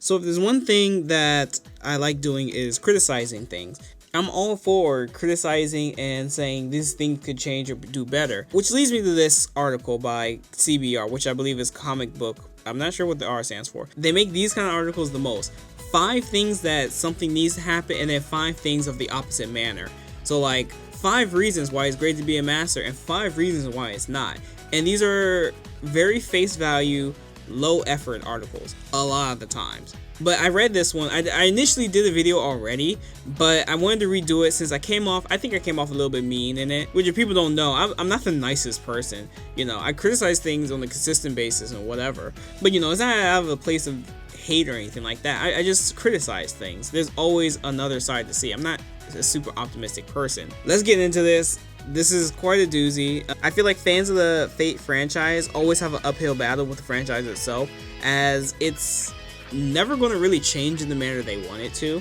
So if there's one thing that I like doing is criticizing things. I'm all for criticizing and saying this thing could change or do better, which leads me to this article by CBR, which I believe is comic book. I'm not sure what the R stands for. They make these kind of articles the most. 5 things that something needs to happen, and then 5 things of the opposite manner. So like 5 reasons why it's great to be a master and 5 reasons why it's not. And these are very face value, low effort articles a lot of the times. But I read this one. I initially did a video already, but I wanted to redo it since I think I came off a little bit mean in it, which if people don't know, I'm not the nicest person. You know, I criticize things on a consistent basis and whatever. But you know, it's not out of a place of hate or anything like that. I just criticize things. There's always another side to see. I'm not a super optimistic person. Let's get into this. This is quite a doozy. I feel like fans of the Fate franchise always have an uphill battle with the franchise itself, as it's never going to really change in the manner they want it to.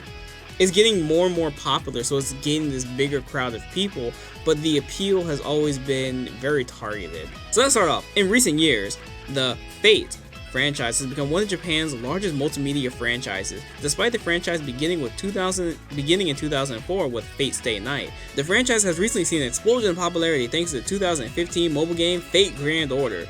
It's getting more and more popular, so it's gaining this bigger crowd of people, but the appeal has always been very targeted. So let's start off. In recent years, the Fate franchise has become one of Japan's largest multimedia franchises, despite the franchise beginning in 2004 with Fate Stay Night. The franchise has recently seen an explosion in popularity thanks to the 2015 mobile game Fate Grand Order.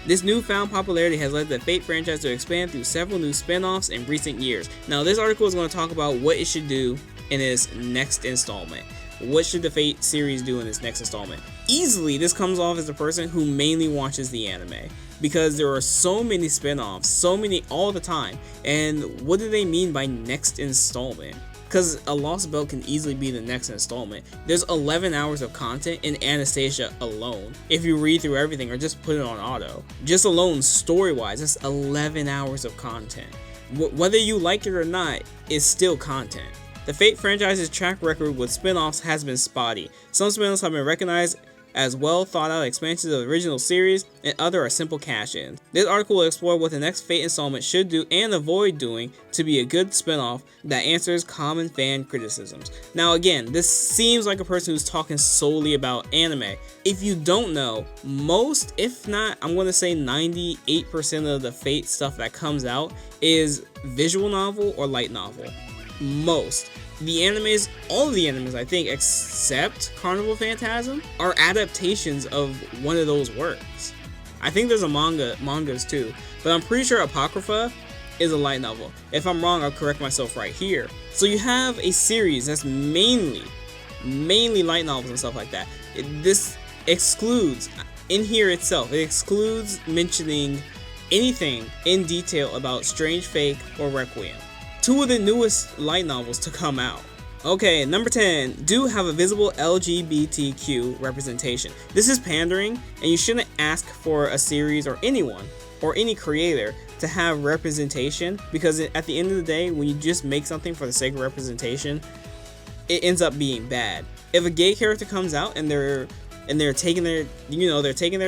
This newfound popularity has led the Fate franchise to expand through several new spin-offs in recent years. Now, this article is going to talk about what it should do in its next installment. What should the Fate series do in its next installment? Easily, this comes off as a person who mainly watches the anime, because there are so many spin-offs, so many all the time. And what do they mean by next installment? Because a Lost Belt can easily be the next installment. There's 11 hours of content in Anastasia alone. If you read through everything or just put it on auto. Just alone, story-wise, that's 11 hours of content. Whether you like it or not, it's still content. The Fate franchise's track record with spin-offs has been spotty. Some spin-offs have been recognized as well thought out expansions of the original series, and other are simple cash-ins. This article will explore what the next Fate installment should do and avoid doing to be a good spin-off that answers common fan criticisms. Now again, this seems like a person who's talking solely about anime. If you don't know, most, if not, I'm going to say 98% of the Fate stuff that comes out is visual novel or light novel. Most. The animes, all of the animes I think, except Carnival Phantasm, are adaptations of one of those works. I think there's mangas too, but I'm pretty sure Apocrypha is a light novel. If I'm wrong, I'll correct myself right here. So you have a series that's mainly light novels and stuff like that. This excludes, in here itself, it excludes mentioning anything in detail about Strange Fake or Requiem. 2 of the newest light novels to come out. Okay, number 10, do have a visible LGBTQ representation. This is pandering, and you shouldn't ask for a series or anyone or any creator to have representation, because at the end of the day, when you just make something for the sake of representation, it ends up being bad. If a gay character comes out and they're taking their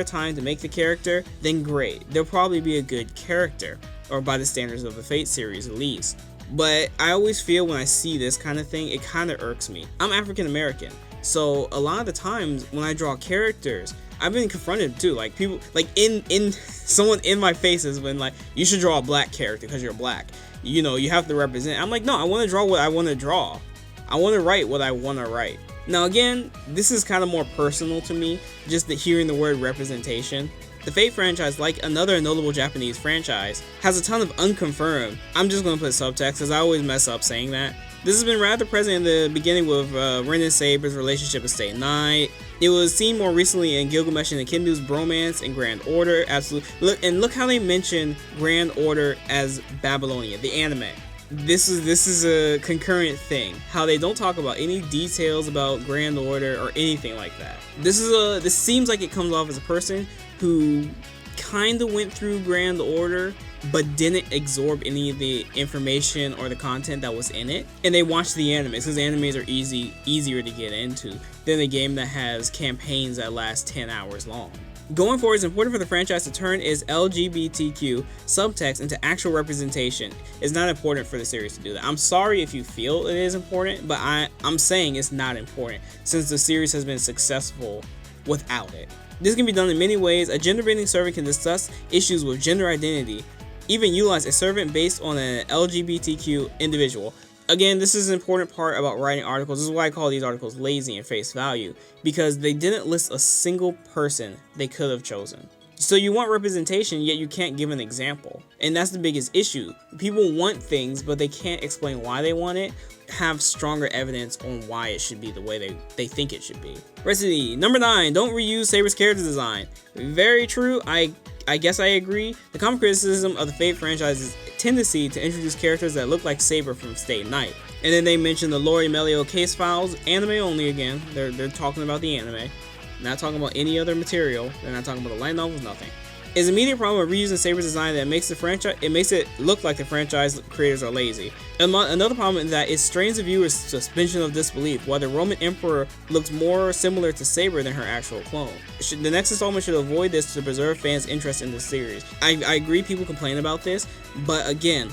time to make the character, then great. They'll probably be a good character, or by the standards of the Fate series at least. But I always feel when I see this kind of thing, it kind of irks me. I'm African American, so a lot of the times when I draw characters, I've been confronted too. Like people, like in someone in my face has been like, you should draw a black character because you're black. You know, you have to represent. I'm like, no, I want to draw what I want to draw. I want to write what I want to write. Now again, this is kind of more personal to me, just hearing the word representation. The Fate franchise, like another notable Japanese franchise, has a ton of unconfirmed. I'm just going to put subtext because I always mess up saying that. This has been rather present in the beginning with Ren and Sabre's relationship with Stay Night. It was seen more recently in Gilgamesh and Kindu's bromance and Grand Order. Absolutely. Look how they mention Grand Order as Babylonia, the anime. This is a concurrent thing. How they don't talk about any details about Grand Order or anything like that. This seems like it comes off as a person who kind of went through Grand Order but didn't absorb any of the information or the content that was in it, and they watched the animes because animes are easier to get into than a game that has campaigns that last 10 hours long. Going forward, it's important for the franchise to turn its LGBTQ subtext into actual representation. It's not important for the series to do that. I'm sorry if you feel it is important, but I'm saying it's not important since the series has been successful without it. This can be done in many ways. A gender-bending survey can discuss issues with gender identity, even utilize a servant based on an LGBTQ individual. Again, this is an important part about writing articles. This is why I call these articles lazy and face value, because they didn't list a single person they could have chosen. So you want representation, yet you can't give an example. And that's the biggest issue. People want things, but they can't explain why they want it, have stronger evidence on why it should be the way they think it should be. Recipe number 9, don't reuse Sabre's character design. Very true. I guess I agree. The common criticism of the Fate franchise's tendency to introduce characters that look like Sabre from Stay Night. And then they mentioned the Lori Melio case files, anime only again. They're talking about the anime. Not talking about any other material. They're not talking about the light novels, nothing. Is immediate problem with reusing Sabre's design that makes it look like the franchise creators are lazy. Another problem is that it strains the viewer's suspension of disbelief, while the Roman Emperor looks more similar to Sabre than her actual clone. The next installment should avoid this to preserve fans' interest in the series. I agree people complain about this, but again,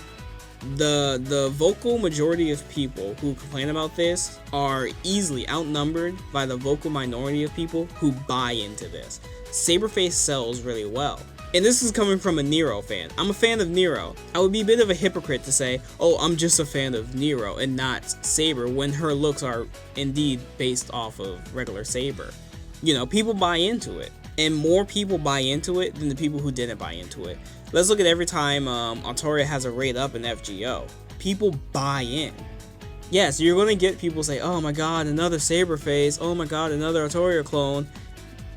the vocal majority of people who complain about this are easily outnumbered by the vocal minority of people who buy into this. Sabre Face sells really well. And this is coming from a Nero fan. I'm a fan of Nero. I would be a bit of a hypocrite to say, oh, I'm just a fan of Nero and not Sabre, when her looks are indeed based off of regular Sabre. You know, people buy into it. And more people buy into it than the people who didn't buy into it. Let's look at every time Artoria has a rate up in FGO. People buy in. Yes, you're going to get people say, oh my god, another Sabre Face. Oh my god, another Artoria clone.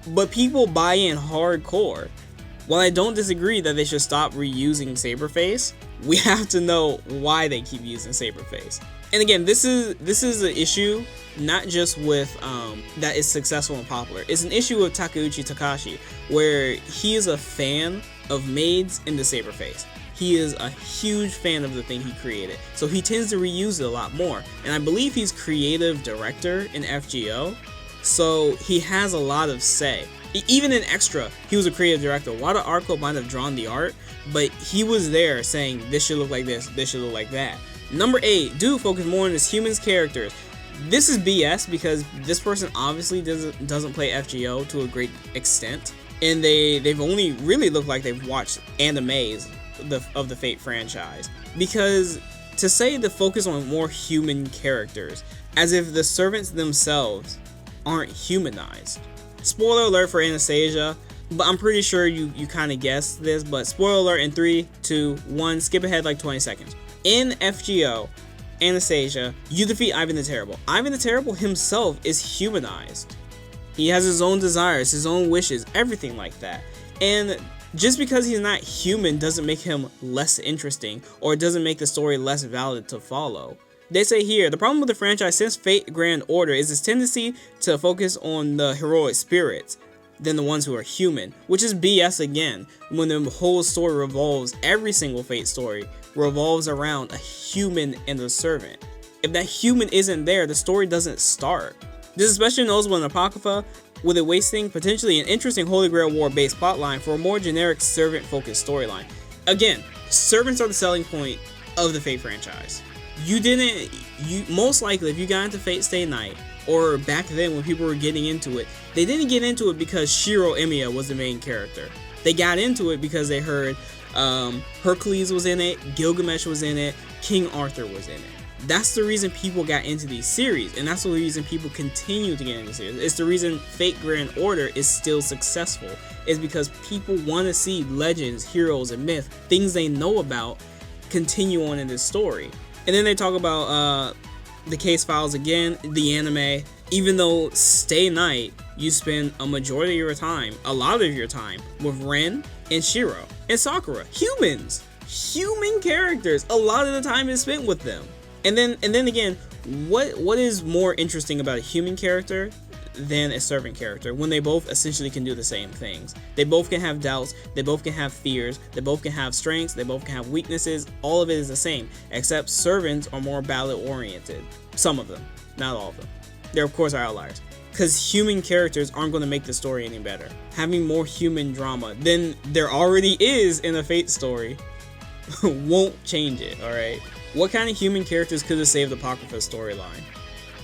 But people buy in hardcore. While I don't disagree that they should stop reusing Sabre Face, we have to know why they keep using Sabre Face. And again, this is an issue not just with that is successful and popular. It's an issue with Takeuchi Takashi, where he is a fan of maids in the Sabre Face. He is a huge fan of the thing he created, so he tends to reuse it a lot more. And I believe he's creative director in FGO, so he has a lot of say. Even in Extra, he was a creative director. Wada Arco might have drawn the art, but he was there saying this should look like this should look like that. Number 8, do focus more on his humans characters. This is BS because this person obviously doesn't play FGO to a great extent, and they've only really looked like they've watched animes of the Fate franchise. Because to say to focus on more human characters, as if the servants themselves aren't humanized. Spoiler alert for Anastasia, but I'm pretty sure you kind of guessed this, but spoiler alert in 3, 2, 1, skip ahead like 20 seconds. In FGO, Anastasia, you defeat Ivan the Terrible. Ivan the Terrible himself is humanized. He has his own desires, his own wishes, everything like that. And just because he's not human doesn't make him less interesting, or it doesn't make the story less valid to follow. They say here, the problem with the franchise since Fate Grand Order is its tendency to focus on the heroic spirits than the ones who are human, which is BS again, when the whole story revolves, every single Fate story revolves around a human and a servant. If that human isn't there, the story doesn't start. This is especially noticeable in Apocrypha, with it wasting potentially an interesting Holy Grail War based plotline for a more generic servant focused storyline. Again, servants are the selling point of the Fate franchise. You most likely, if you got into Fate Stay Night, or back then when people were getting into it, they didn't get into it because Shiro Emiya was the main character. They got into it because they heard Hercules was in it, Gilgamesh was in it, King Arthur was in it. That's the reason people got into these series, and that's the reason people continue to get into series. It's the reason Fate Grand Order is still successful, is because people want to see legends, heroes, and myth, things they know about, continue on in this story. And then they talk about the case files again, the anime. Even though Stay Night, you spend a majority of your time, a lot of your time, with Ren and Shiro and Sakura. Humans! Human characters! A lot of the time is spent with them. And then again, what is more interesting about a human character than a servant character, when they both essentially can do the same things? They both can have doubts, they both can have fears, they both can have strengths, they both can have weaknesses. All of it is the same, except servants are more battle oriented. Some of them, not all of them. There of course are outliers, because human characters aren't going to make the story any better. Having more human drama than there already is in a Fate story won't change it. Alright, what kind of human characters could have saved the Apocrypha storyline?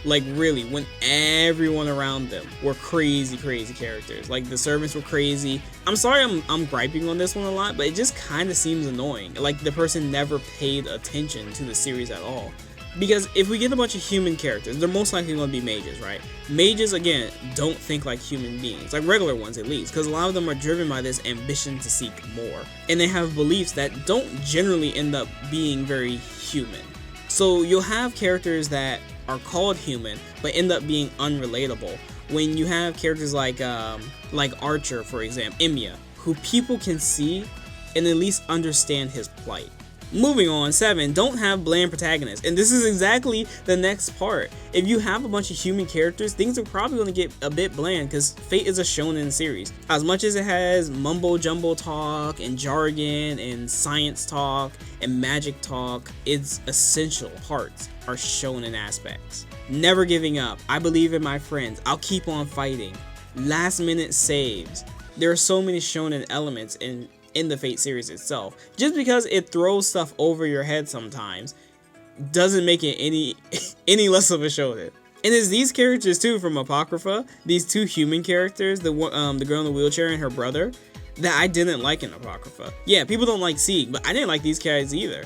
Like really, when everyone around them were crazy characters. Like the servants were crazy. I'm sorry I'm griping on this one a lot, but it just kind of seems annoying. Like the person never paid attention to the series at all. Because if we get a bunch of human characters, they're most likely going to be mages, right? Mages, again, don't think like human beings, like regular ones at least, because a lot of them are driven by this ambition to seek more. And they have beliefs that don't generally end up being very human. So you'll have characters that are called human, but end up being unrelatable. When you have characters like Archer, for example, Emiya, who people can see and at least understand his plight. Moving on, 7, don't have bland protagonists. And this is exactly the next part. If you have a bunch of human characters, things are probably going to get a bit bland because Fate is a shonen series. As much as it has mumbo jumbo talk and jargon and science talk and magic talk, its essential parts are shonen aspects. Never giving up. I believe in my friends. I'll keep on fighting. Last minute saves. There are so many shonen elements in the Fate series itself. Just because it throws stuff over your head sometimes doesn't make it any less of a shonen. And it's these characters too from Apocrypha, these two human characters, the girl in the wheelchair and her brother, that I didn't like in Apocrypha. Yeah, people don't like Sieg, but I didn't like these characters either.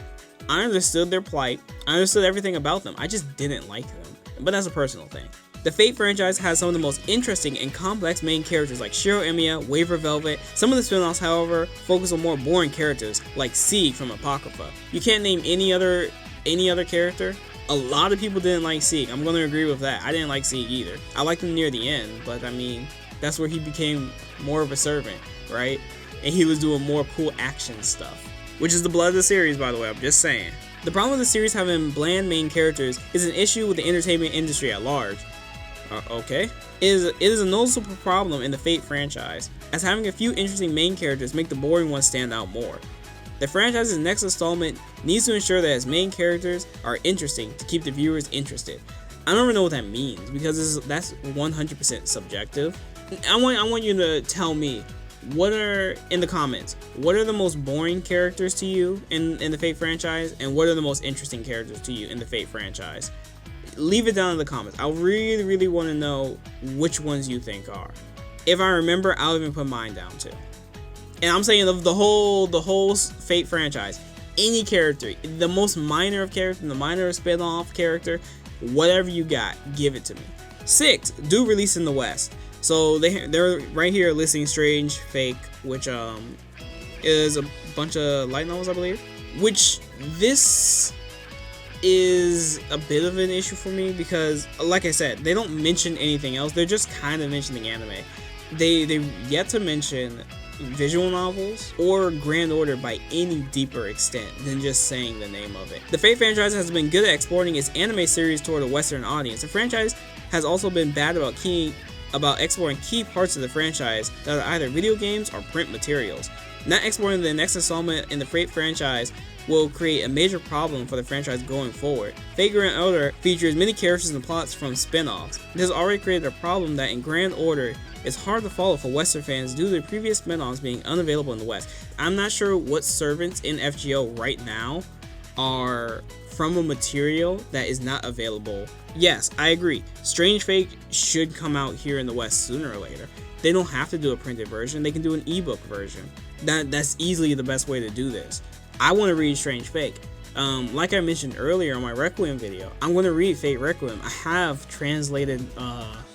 I understood their plight, I understood everything about them, I just didn't like them. But that's a personal thing. The Fate franchise has some of the most interesting and complex main characters like Shiro Emiya, Waver Velvet. Some of the spin-offs, however, focus on more boring characters like Sieg from Apocrypha. You can't name any other character. A lot of people didn't like Sieg. I'm going to agree with that. I didn't like Sieg either. I liked him near the end, but I mean, that's where he became more of a servant, right? And he was doing more cool action stuff, which is the blood of the series, by the way. I'm just saying. The problem with the series having bland main characters is an issue with the entertainment industry at large. Okay. It is a noticeable problem in the Fate franchise, as having a few interesting main characters make the boring ones stand out more. The franchise's next installment needs to ensure that its main characters are interesting to keep the viewers interested. I don't even know what that means, because that's 100% subjective. I want you to tell me, in the comments, what are the most boring characters to you in the Fate franchise, and what are the most interesting characters to you in the Fate franchise? Leave it down in the comments. I really want to know which ones you think are. If I remember, I'll even put mine down too. And I'm saying of the whole Fate franchise, any character, the most minor of character, the minor spin-off character, whatever you got, give it to me. 6, do release in the West. So they're right here listing Strange Fake, which is a bunch of light novels, I believe. Which this is a bit of an issue for me because, like I said, they don't mention anything else. They're just kind of mentioning anime. They've yet to mention visual novels or Grand Order by any deeper extent than just saying the name of it. The Fate franchise has been good at exporting its anime series toward a Western audience. The franchise has also been bad about exporting key parts of the franchise that are either video games or print materials. Not exporting the next installment in the Fate franchise will create a major problem for the franchise going forward. Fate Grand Order features many characters and plots from spin-offs. This has already created a problem that in Grand Order is hard to follow for Western fans due to the previous spin-offs being unavailable in the West. I'm not sure what servants in FGO right now are from a material that is not available. Yes, I agree. Strange Fate should come out here in the West sooner or later. They don't have to do a printed version, they can do an ebook version. That's easily the best way to do this. I want to read Strange Fate. Like I mentioned earlier on my Requiem video, I'm going to read Fate Requiem. I have translated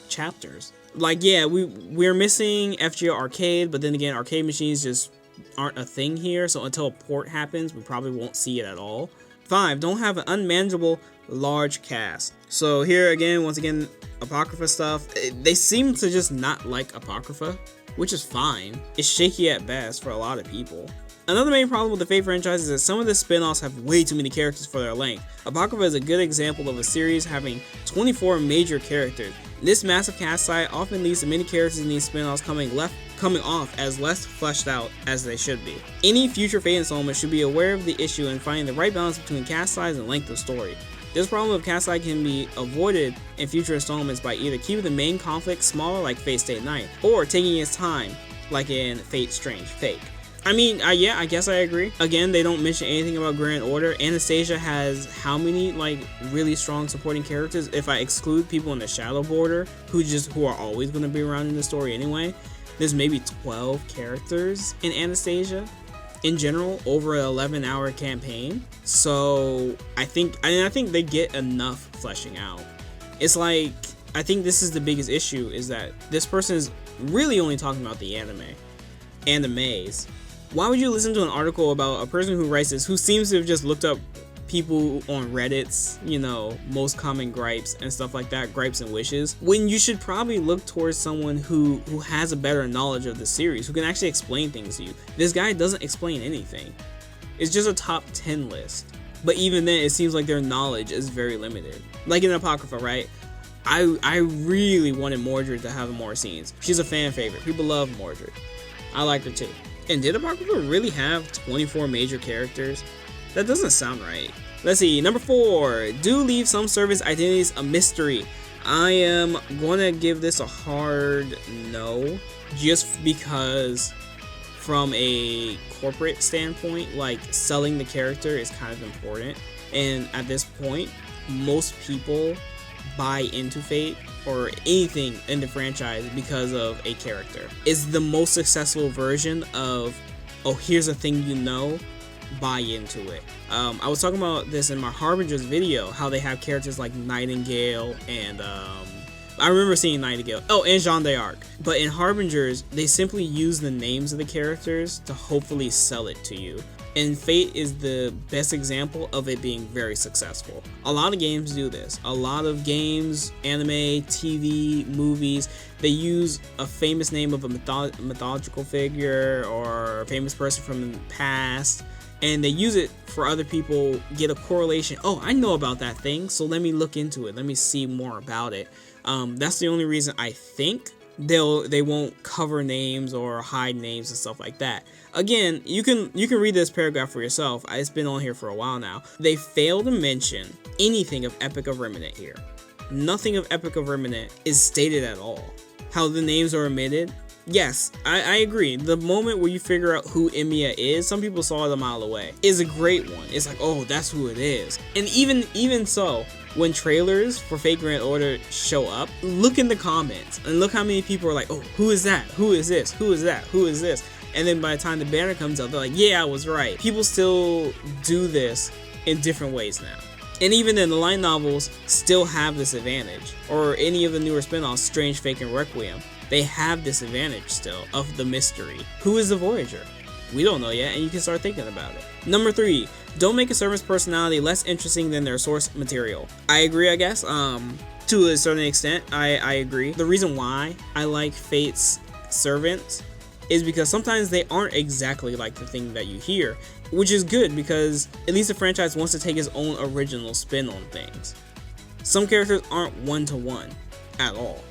chapters. Like, yeah, we're missing FGO Arcade, but then again, arcade machines just aren't a thing here, so until a port happens, we probably won't see it at all. 5, don't have an unmanageable large cast. So here again, once again, Apocrypha stuff. They seem to just not like Apocrypha, which is fine. It's shaky at best for a lot of people. Another main problem with the Fate franchise is that some of the spin-offs have way too many characters for their length. Apocrypha is a good example of a series having 24 major characters. This massive cast size often leads to many characters in these spin-offs coming off as less fleshed out as they should be. Any future Fate installment should be aware of the issue and finding the right balance between cast size and length of story. This problem of cast size can be avoided in future installments by either keeping the main conflict smaller like Fate Stay Night, or taking its time like in Fate Strange Fate. I mean, yeah, I guess I agree. Again, they don't mention anything about Grand Order. Anastasia has how many like really strong supporting characters? If I exclude people in the Shadow Border, who are always going to be around in the story anyway, there's maybe 12 characters in Anastasia in general over an 11-hour campaign. So I think they get enough fleshing out. It's like, I think this is the biggest issue, is that this person is really only talking about the animes. Why would you listen to an article about a person who writes this, who seems to have just looked up people on Reddit's, most common gripes and stuff like that, gripes and wishes, when you should probably look towards someone who has a better knowledge of the series, who can actually explain things to you. This guy doesn't explain anything. It's just a top 10 list. But even then, it seems like their knowledge is very limited. Like in Apocrypha, right? I really wanted Mordred to have more scenes. She's a fan favorite. People love Mordred. I like her too. And did Apocrypha really have 24 major characters? That doesn't sound right. Let's see, number 4, do leave some service identities a mystery. I am gonna give this a hard no, just because from a corporate standpoint, like selling the character is kind of important. And at this point, most people buy into Fate or anything in the franchise because of a character. It's the most successful version of, oh, here's a thing buy into it. I was talking about this in my Harbingers video, how they have characters like Nightingale and I remember seeing Nightingale. Oh, and Jeanne d'Arc. But in Harbingers, they simply use the names of the characters to hopefully sell it to you. And Fate is the best example of it being very successful. A lot of games do this. A lot of games, anime, TV, movies, they use a famous name of a mythological figure or a famous person from the past, and they use it for other people, get a correlation. Oh, I know about that thing, so let me look into it. Let me see more about it. That's the only reason I think they won't cover names or hide names and stuff like that. Again, you can read this paragraph for yourself. It's been on here for a while now. They fail to mention anything of Epic of Remnant here. Nothing of Epic of Remnant is stated at all. How the names are omitted, yes, I agree. The moment where you figure out who Emiya is, some people saw it a mile away, is a great one. It's like, oh, that's who it is. And even so, when trailers for Fate Grand Order show up, look in the comments and look how many people are like, oh, who is that? Who is this? Who is that? Who is this? And then by the time the banner comes out, they're like, yeah, I was right. People still do this in different ways now. And even then, the light novels still have this advantage. Or any of the newer spin-offs, Strange, Fake, and Requiem, they have this advantage still of the mystery. Who is the Voyager? We don't know yet, and you can start thinking about it. Number 3, don't make a servant's personality less interesting than their source material. I agree, I guess. To a certain extent, I agree. The reason why I like Fate's servants is because sometimes they aren't exactly like the thing that you hear, which is good because at least the franchise wants to take its own original spin on things. Some characters aren't one-to-one at all,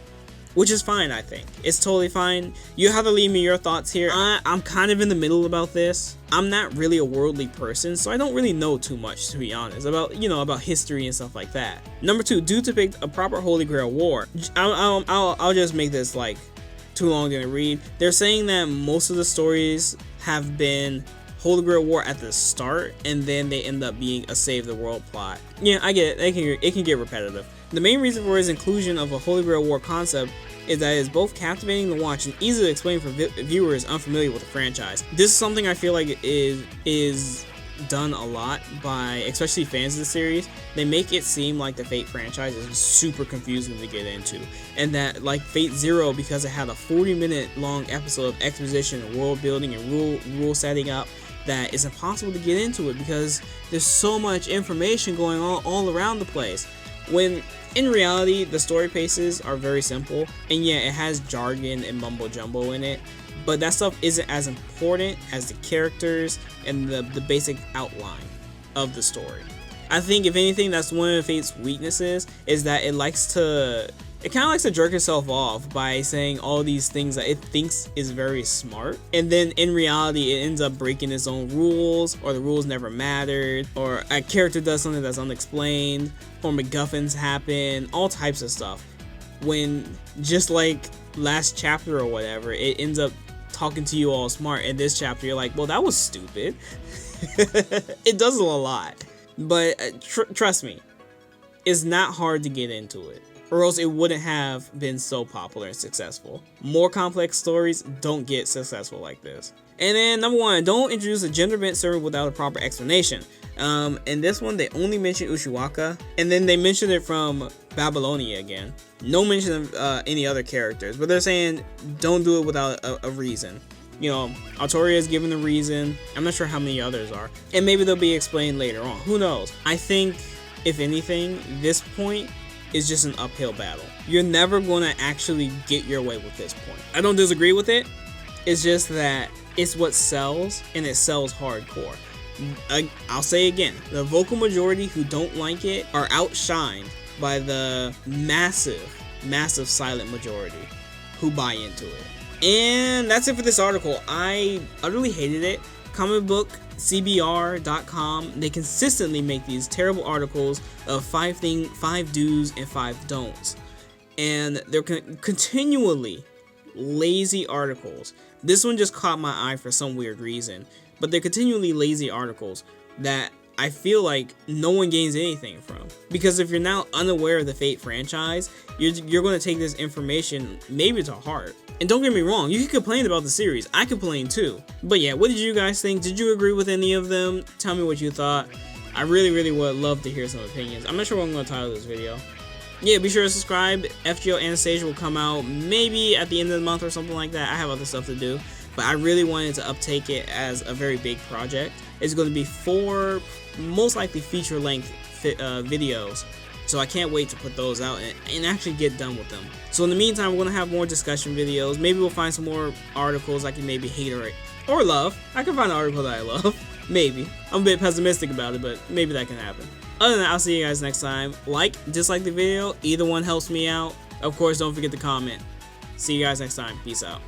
which is fine. I think it's totally fine. You have to leave me your thoughts here. I'm kind of in the middle about this. I'm not really a worldly person, so I don't really know too much, to be honest, about history and stuff like that. Number 2, do depict a proper Holy Grail war. I'll just make this like too long to read. They're saying that most of the stories have been Holy Grail war at the start, and then they end up being a save the world plot. Yeah, I get it. It can get repetitive. The main reason for his inclusion of a Holy Grail war concept is that it is both captivating to watch and easy to explain for viewers unfamiliar with the franchise. This is something I feel like is done a lot by especially fans of the series. They make it seem like the Fate franchise is super confusing to get into, and that like Fate Zero, because it had a 40-minute long episode of exposition and world building and rule setting up, that it's impossible to get into it because there's so much information going on all around the place. When in reality, the story paces are very simple, and yeah, it has jargon and mumbo jumbo in it, but that stuff isn't as important as the characters and the basic outline of the story. I think if anything, that's one of Fate's weaknesses, is that it kind of likes to jerk itself off by saying all these things that it thinks is very smart, and then in reality it ends up breaking its own rules, or the rules never mattered, or a character does something that's unexplained, or MacGuffins happen, all types of stuff. When just like last chapter or whatever, it ends up talking to you all smart. In this chapter, you're like, well, that was stupid. It does a lot. But trust me, it's not hard to get into it, or else it wouldn't have been so popular and successful. More complex stories don't get successful like this. And then number 1, don't introduce a gender-bent servant without a proper explanation. In this one, they only mention Ushiwaka, and then they mention it from Babylonia again. No mention of any other characters, but they're saying don't do it without a reason. You know, Altoria is given the reason. I'm not sure how many others are, and maybe they'll be explained later on. Who knows? I think, if anything, this point is just an uphill battle. You're never going to actually get your way with this point. I don't disagree with it. It's just that it's what sells, and it sells hardcore. I'll say again, the vocal majority who don't like it are outshined by the massive silent majority who buy into it. And that's it for this article. I utterly hated it. CBR.com, they consistently make these terrible articles of 5 do's and 5 don'ts. And they're continually lazy articles. This one just caught my eye for some weird reason. But they're continually lazy articles that I feel like no one gains anything from. Because if you're now unaware of the Fate franchise, you're going to take this information maybe to heart. And don't get me wrong, you can complain about the series. I complain too. But yeah, what did you guys think? Did you agree with any of them? Tell me what you thought. I really would love to hear some opinions. I'm not sure what I'm going to title this video. Yeah, be sure to subscribe. FGO Anastasia will come out maybe at the end of the month or something like that. I have other stuff to do. But I really wanted to uptake it as a very big project. It's going to be 4 most likely feature-length videos. So I can't wait to put those out and actually get done with them. So in the meantime, we're going to have more discussion videos. Maybe we'll find some more articles I can maybe hate or love. I can find an article that I love. Maybe. I'm a bit pessimistic about it, but maybe that can happen. Other than that, I'll see you guys next time. Like, dislike the video. Either one helps me out. Of course, don't forget to comment. See you guys next time. Peace out.